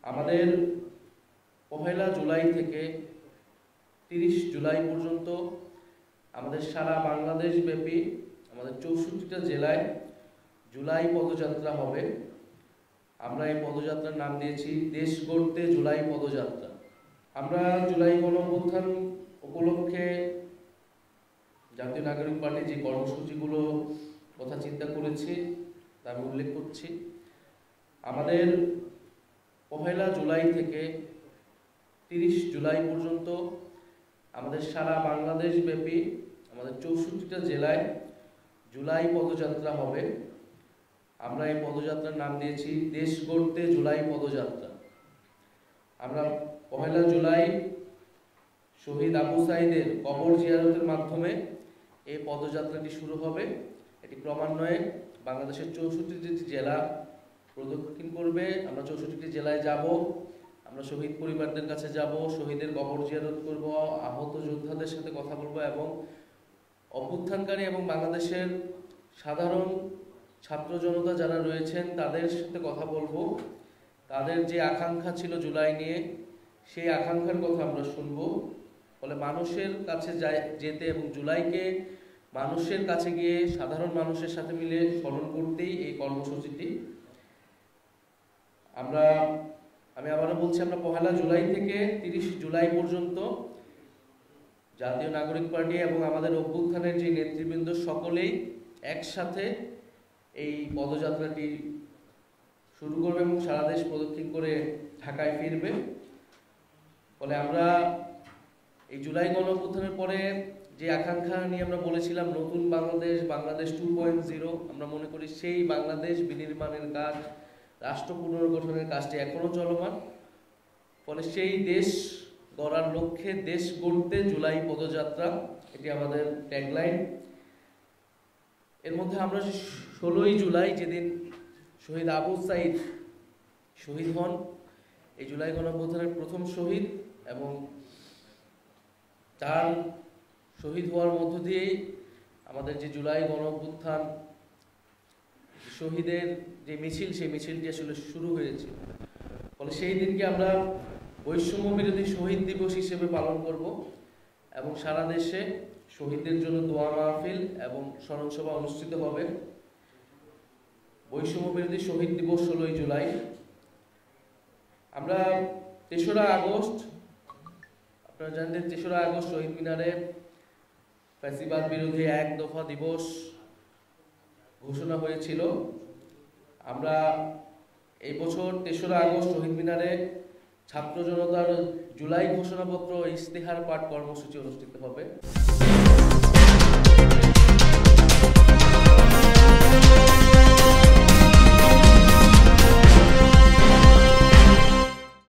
আমাদের ১লা জুলাই থেকে ৩০ জুলাই পর্যন্ত আমাদের সারা বাংলাদেশ ব্যাপী আমাদের ৬৪টা জেলায় জুলাই পদযাত্রা হবে। আমরা এই পদযাত্রার নাম দিয়েছি দেশ গড়তে জুলাই পদযাত্রা। আমরা জুলাই গণঅভ্যুত্থান উপলক্ষে জাতীয় নাগরিক পার্টি যে কর্মসূচিগুলো কথা চিন্তা করেছি তা আমি উল্লেখ করছি। আমাদের ১লা জুলাই থেকে ৩০ জুলাই পর্যন্ত আমাদের সারা বাংলাদেশ ব্যাপী আমাদের ৬৪টা জেলায় জুলাই পদযাত্রা হবে। আমরা এই পদযাত্রার নাম দিয়েছি দেশ গড়তে জুলাই পদযাত্রা। আমরা ১লা জুলাই শহীদ আবু সাঈদের কবর জিয়ারতের মাধ্যমে এই পদযাত্রাটি শুরু হবে। এটি ক্রমান্বয়ে বাংলাদেশের ৬৪টি জেলা প্রদক্ষিণ করবে। আমরা ৬৪টি জেলায় যাব, আমরা শহীদ পরিবারদের কাছে যাব, শহীদের কবর জিয়ারত করব, আহত যোদ্ধাদের সাথে কথা বলবো এবং অভ্যুত্থানকারী এবং বাংলাদেশের সাধারণ ছাত্র জনতা যারা রয়েছেন তাদের সাথে কথা বলবো। তাদের যে আকাঙ্ক্ষা ছিল জুলাই নিয়ে, সেই আকাঙ্ক্ষার কথা আমরা শুনবো। ফলে মানুষের কাছে যেতে এবং জুলাইকে মানুষের কাছে গিয়ে সাধারণ মানুষের সাথে মিলে স্মরণ করতেই এই কর্মসূচিটি। আমি আবারও বলছি, আমরা ১লা জুলাই থেকে ৩০ জুলাই পর্যন্ত জাতীয় নাগরিক পার্টি এবং আমাদের অভ্যুত্থানের যে নেতৃবৃন্দ সকলেই একসাথে এই পদযাত্রাটি শুরু করবে এবং সারা দেশ প্রদক্ষিণ করে ঢাকায় ফিরবে। ফলে আমরা এই জুলাই গণঅভ্যুত্থানের পরে যে আকাঙ্ক্ষা নিয়ে আমরা বলেছিলাম নতুন বাংলাদেশ, বাংলাদেশ 2.0, আমরা মনে করি সেই বাংলাদেশ বিনির্মাণের কাজ, রাষ্ট্র পুনর্গঠনের কাজটি এখনো চলমান। ফলে সেই দেশ গড়ার লক্ষ্যে দেশ গড়তে জুলাই পদযাত্রা, এটি আমাদের ট্যাগলাইন। এর মধ্যে আমরা ১৬ই জুলাই যেদিন শহীদ আবু সাঈদ শহীদ হন, এই জুলাই গণঅভ্যুত্থানের প্রথম শহীদ, এবং তার শহীদ হওয়ার মধ্য দিয়েই আমাদের যে জুলাই গণঅভ্যুত্থান শহীদের যে মিছিল, সেই মিছিলটি আসলে শুরু হয়েছে। ফলে সেই দিনকে আমরা বৈষম্য বিরোধী শহীদ দিবস হিসেবে পালন করব এবং সারা দেশে শহীদদের জন্য দোয়া মাহফিল এবং স্মরণসভা অনুষ্ঠিত হবে। বৈষম্য বিরোধী শহীদ দিবস ১৬ই জুলাই। আমরা ৩রা আগস্ট, আপনারা জানেন ৩রা আগস্ট শহীদ মিনারে ফ্যাসিবাদ বিরোধী এক দফা দিবস ঘোষণা হয়েছিল। আমরা এই বছর ৩রা আগস্ট শহীদ মিনারে ছাত্র জনতার জুলাই ঘোষণাপত্র ইশতেহার পাঠ কর্মসূচি অনুষ্ঠিত হবে।